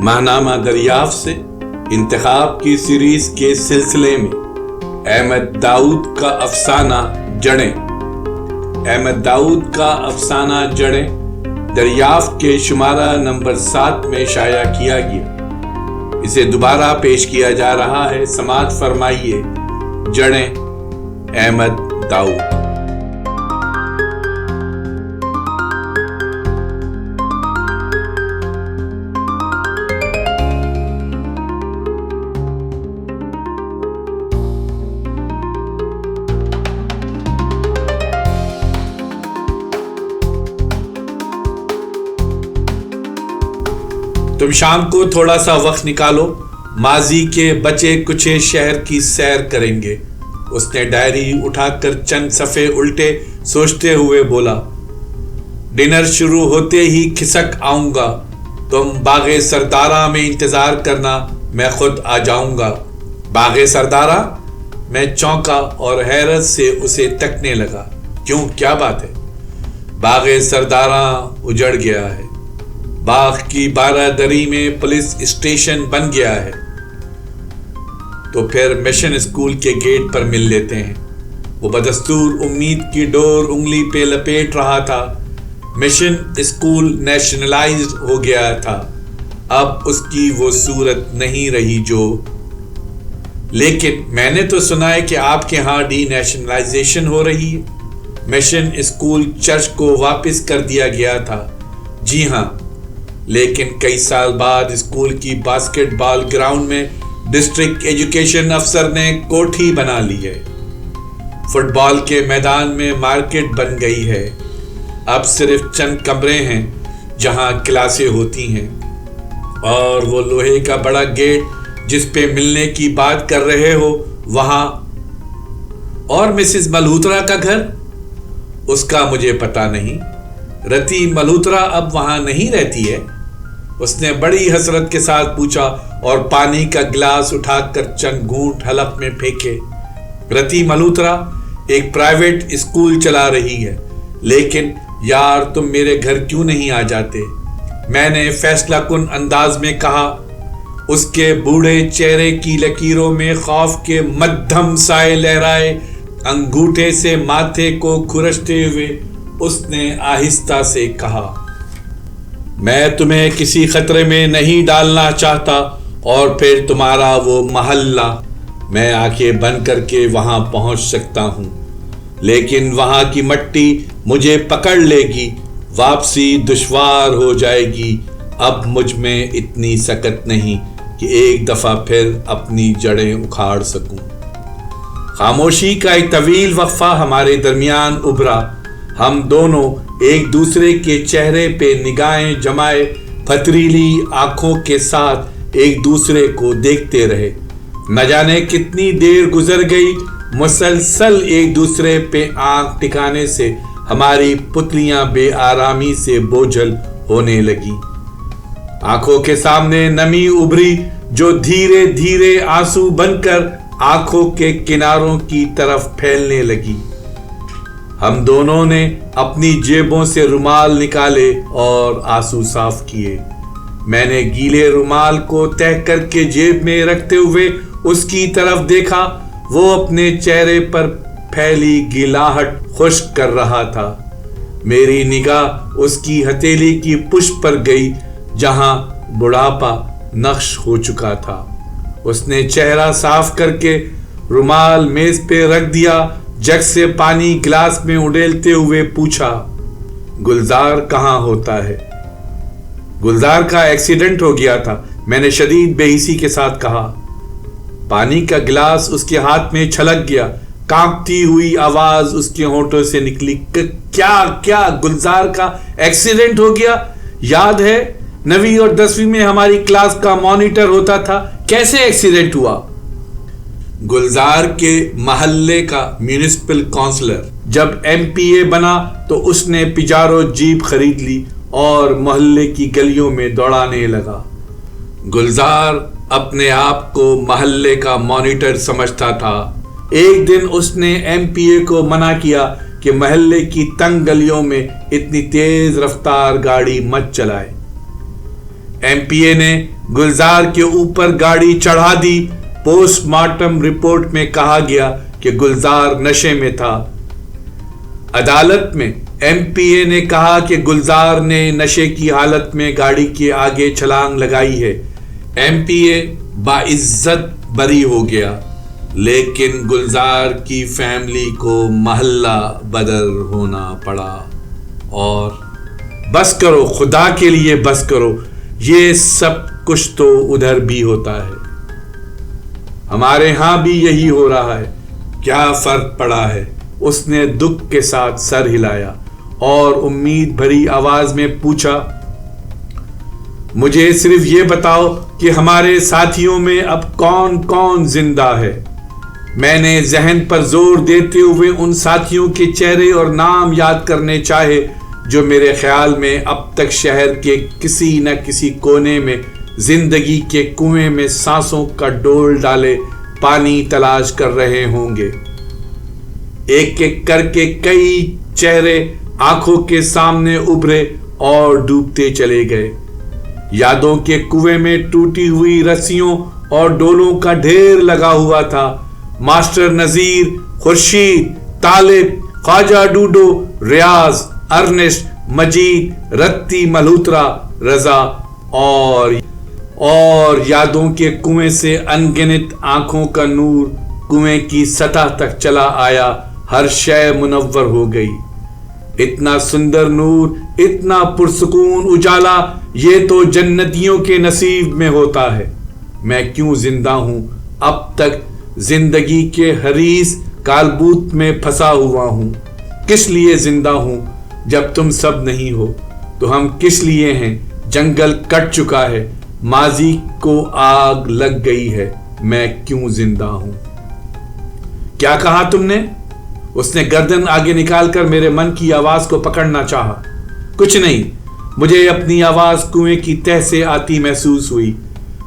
ماہنامہ دریافت سے انتخاب کی سیریز کے سلسلے میں احمد داؤد کا افسانہ جڑیں۔ احمد داؤد کا افسانہ جڑیں دریافت کے شمارہ نمبر 7 میں شائع کیا گیا۔ اسے دوبارہ پیش کیا جا رہا ہے۔ سماعت فرمائیے جڑیں احمد داؤد۔ تم شام کو تھوڑا سا وقت نکالو، ماضی کے بچے کچے شہر کی سیر کریں گے۔ اس نے ڈائری اٹھا کر چند صفحے الٹے سوچتے ہوئے بولا، ڈنر شروع ہوتے ہی کھسک آؤں گا، تم باغ سردارہ میں انتظار کرنا، میں خود آ جاؤں گا۔ باغ سردارہ؟ میں چونکا اور حیرت سے اسے تکنے لگا۔ کیوں، کیا بات ہے؟ باغ سردارہ اجڑ گیا ہے، باغ کی 12 دری میں پولیس اسٹیشن بن گیا ہے۔ تو پھر مشن اسکول کے گیٹ پر مل لیتے ہیں۔ وہ بدستور امید کی ڈور انگلی پہ لپیٹ رہا تھا۔ مشن اسکول نیشنلائزڈ ہو گیا تھا، اب اس کی وہ صورت نہیں رہی جو۔ لیکن میں نے تو سنا ہے کہ آپ کے ہاں ڈی نیشنلائزیشن ہو رہی ہے۔ مشن اسکول چرچ کو واپس کر دیا گیا تھا۔ جی ہاں، لیکن کئی سال بعد اسکول کی باسکٹ بال گراؤنڈ میں ڈسٹرکٹ ایجوکیشن افسر نے کوٹھی بنا لی ہے۔ فٹ بال کے میدان میں مارکیٹ بن گئی ہے۔ اب صرف چند کمرے ہیں جہاں کلاسیں ہوتی ہیں، اور وہ لوہے کا بڑا گیٹ جس پہ ملنے کی بات کر رہے ہو وہاں۔ اور مسز ملہوترا کا گھر؟ اس کا مجھے پتا نہیں۔ رتی ملہوترا اب وہاں نہیں رہتی ہے؟ اس نے بڑی حسرت کے ساتھ پوچھا اور پانی کا گلاس اٹھا کر چند گھونٹ حلق میں پھینکے۔ رتی ملہوترا ایک پرائیویٹ اسکول چلا رہی ہے، لیکن یار تم میرے گھر کیوں نہیں آ جاتے؟ میں نے فیصلہ کن انداز میں کہا۔ اس کے بوڑھے چہرے کی لکیروں میں خوف کے مدھم سائے لہرائے۔ انگوٹھے سے ماتھے کو کھرچتے ہوئے اس نے آہستہ سے کہا، میں تمہیں کسی خطرے میں نہیں ڈالنا چاہتا، اور پھر تمہارا وہ محلہ میں آنکھیں بند کر کے وہاں پہنچ سکتا ہوں، لیکن وہاں کی مٹی مجھے پکڑ لے گی، واپسی دشوار ہو جائے گی۔ اب مجھ میں اتنی سکت نہیں کہ ایک دفعہ پھر اپنی جڑیں اکھاڑ سکوں۔ خاموشی کا ایک طویل وقفہ ہمارے درمیان ابھرا۔ ہم دونوں ایک دوسرے کے چہرے پہ نگاہیں جمائے پھتریلی آنکھوں کے ساتھ ایک دوسرے کو دیکھتے رہے۔ نہ جانے کتنی دیر گزر گئی، مسلسل ایک دوسرے پہ آنکھ ٹکانے سے ہماری پتلیاں بے آرامی سے بوجھل ہونے لگی۔ آنکھوں کے سامنے نمی ابھری جو دھیرے دھیرے آنسو بن کر آنکھوں کے کناروں کی طرف پھیلنے لگی۔ ہم دونوں نے اپنی جیبوں سے رومال نکالے اور آنسو صاف کیے۔ میں نے گیلے رومال کو تہہ کر کے جیب میں رکھتے ہوئے اس کی طرف دیکھا۔ وہ اپنے چہرے پر پھیلی گلاہٹ خشک کر رہا تھا۔ میری نگاہ اس کی ہتھیلی کی پشت پر گئی جہاں بڑھاپا نقش ہو چکا تھا۔ اس نے چہرہ صاف کر کے رومال میز پہ رکھ دیا، جگ سے پانی گلاس میں اڈیلتے ہوئے پوچھا، گلزار کہاں ہوتا ہے؟ گلزار کا ایکسیڈنٹ ہو گیا تھا، میں نے شدید بے حسی کے ساتھ کہا۔ پانی کا گلاس اس کے ہاتھ میں چھلک گیا۔ کانپتی ہوئی آواز اس کے ہونٹوں سے نکلی، کیا گلزار کا ایکسیڈنٹ ہو گیا؟ یاد ہے 9ویں اور 10ویں میں ہماری کلاس کا مانیٹر ہوتا تھا، کیسے ایکسیڈنٹ ہوا؟ گلزار کے محلے کا میونسپل کونسلر جب MPA بنا تو اس نے پجارو جیپ خرید لی اور محلے کی گلیوں میں دوڑانے لگا۔ گلزار اپنے آپ کو محلے کا مانیٹر سمجھتا تھا۔ ایک دن اس نے MPA کو منع کیا کہ محلے کی تنگ گلیوں میں اتنی تیز رفتار گاڑی مت چلائے۔ एमपीए ने गुलजार के ऊपर गाड़ी चढ़ा दी। पोस्टमार्टम रिपोर्ट में कहा गया कि गुलजार नशे में था। अदालत में एमपीए ने कहा कि गुलजार ने नशे की हालत में गाड़ी के आगे छलांग लगाई है। एमपीए बाइज्जत बरी हो गया, लेकिन गुलजार की फैमिली को महल्ला बदल होना पड़ा। और बस करो, खुदा के लिए बस करो, ये सब कुछ तो उधर भी होता है, हमारे यहां भी यही हो रहा है, क्या फर्क पड़ा है? उसने दुख के साथ सर हिलाया और उम्मीद भरी आवाज में पूछा, मुझे सिर्फ ये बताओ कि हमारे साथियों में अब कौन कौन जिंदा है? मैंने जहन पर जोर देते हुए उन साथियों के चेहरे और नाम याद करने चाहे जो मेरे ख्याल में अब तक शहर के किसी न किसी कोने में जिंदगी के कुएं में सांसों का डोल डाले पानी तलाश कर रहे होंगे। एक एक करके कई चेहरे आंखों के सामने उभरे और डूबते चले गए। यादों के कुएं में टूटी हुई रस्सियों और डोलों का ढेर लगा हुआ था। मास्टर नजीर, खुर्शीद, तालिब, ख्वाजा डूडो, रियाज, अर्नेस्ट, मजीद, रत्ती मल्होत्रा, रजा और यादों के कुएं से अनगिनत आंखों का नूर कुएं की सतह तक चला आया। हर शय मुनव्वर हो गई। इतना सुंदर नूर, इतना पुरसुकून उजाला, ये तो जन्नतियों के नसीब में होता है। मैं क्यों जिंदा हूं? अब तक जिंदगी के हरीस कालबूत में फंसा हुआ हूं। किस लिए जिंदा हूं? जब तुम सब नहीं हो तो हम किस लिए हैं? जंगल कट चुका है, माजी को आग लग गई है, मैं क्यों जिंदा हूं? क्या कहा तुमने? उसने गर्दन आगे निकालकर मेरे मन की आवाज को पकड़ना चाहा। कुछ नहीं, मुझे अपनी आवाज कुएं की तह से आती महसूस हुई।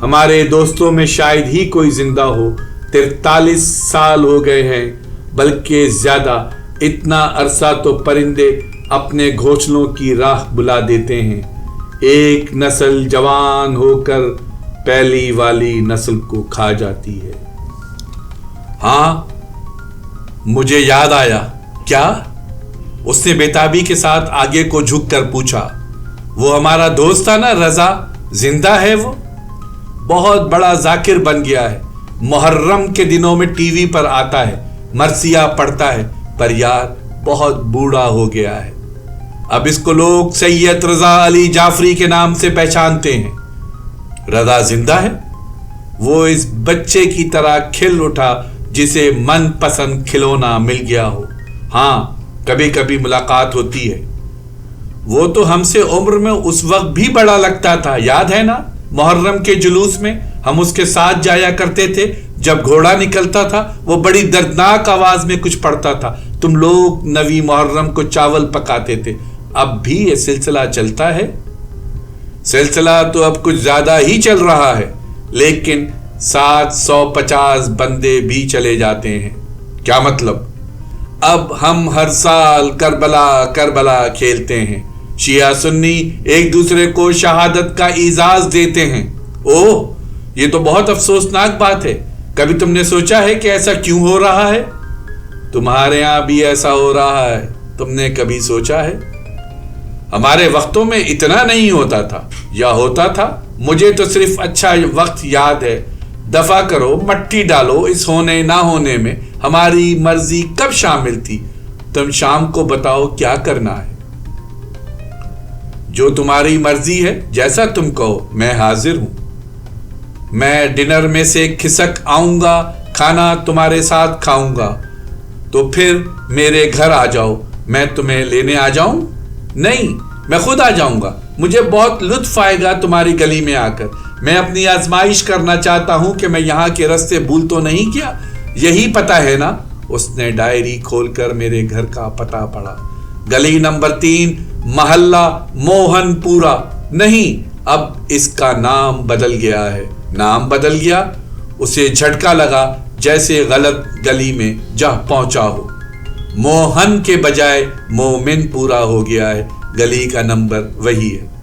हमारे दोस्तों में शायद ही कोई जिंदा हो। 43 साल हो गए हैं, बल्कि ज्यादा। इतना अरसा तो परिंदे अपने घोंसलों की राह बुला देते हैं। एक नस्ल जवान होकर पहली वाली नस्ल को खा जाती है। हाँ, मुझे याद आया। क्या? उसने बेताबी के साथ आगे को झुककर पूछा। वो हमारा दोस्त था ना, रजा, जिंदा है वो? बहुत बड़ा जाकिर बन गया है। मुहर्रम के दिनों में टीवी पर आता है, मरसिया पढ़ता है, पर यार बहुत बूढ़ा हो गया है। अब इसको लोग सैयद रजा अली जाफरी के नाम से पहचानते हैं। रजा जिंदा है? वो इस बच्चे की तरह खिल उठा जिसे मनपसंद खिलौना मिल गया हो। हाँ, कभी कभी मुलाकात होती है। वो तो हमसे उम्र में उस वक्त भी बड़ा लगता था, याद है ना? मुहर्रम के जुलूस में हम उसके साथ जाया करते थे। जब घोड़ा निकलता था वो बड़ी दर्दनाक आवाज में कुछ पढ़ता था। तुम लोग नवी मुहर्रम को चावल पकाते थे। अब भी ये सिलसिला चलता है? सिलसिला तो अब कुछ ज्यादा ही चल रहा है, लेकिन 750 बंदे भी चले जाते हैं। क्या मतलब? अब हम हर साल करबला करबला खेलते हैं। शिया सुन्नी एक दूसरे को शहादत का इजाज देते हैं। ओह, ये तो बहुत अफसोसनाक बात है। कभी तुमने सोचा है कि ऐसा क्यों हो रहा है? तुम्हारे यहां भी ऐसा हो रहा है, तुमने कभी सोचा है? हमारे वक्तों में इतना नहीं होता था, या होता था? मुझे तो सिर्फ अच्छा वक्त याद है। दफा करो, मट्टी डालो, इस होने ना होने में हमारी मर्जी कब शामिल थी? तुम शाम को बताओ क्या करना है। जो तुम्हारी मर्जी है, जैसा तुम कहो, मैं हाजिर हूं। मैं डिनर में से खिसक आऊंगा, खाना तुम्हारे साथ खाऊंगा। तो फिर मेरे घर आ जाओ, मैं तुम्हें लेने आ जाऊं? नहीं, मैं खुद आ जाऊंगा। मुझे बहुत लुत्फ आएगा तुम्हारी गली में आकर। मैं अपनी आजमाइश करना चाहता हूं कि मैं यहाँ के रास्ते भूल तो नहीं किया। यही पता है ना? उसने डायरी खोलकर मेरे घर का पता पढ़ा। गली नंबर 3, मोहल्ला मोहनपुरा। नहीं, अब इसका नाम बदल गया है। नाम बदल गया? उसे झटका लगा, जैसे गलत गली में जा पहुंचा हो। मोहन के बजाय मोमिनपुरा हो गया है। गली का नंबर वही है।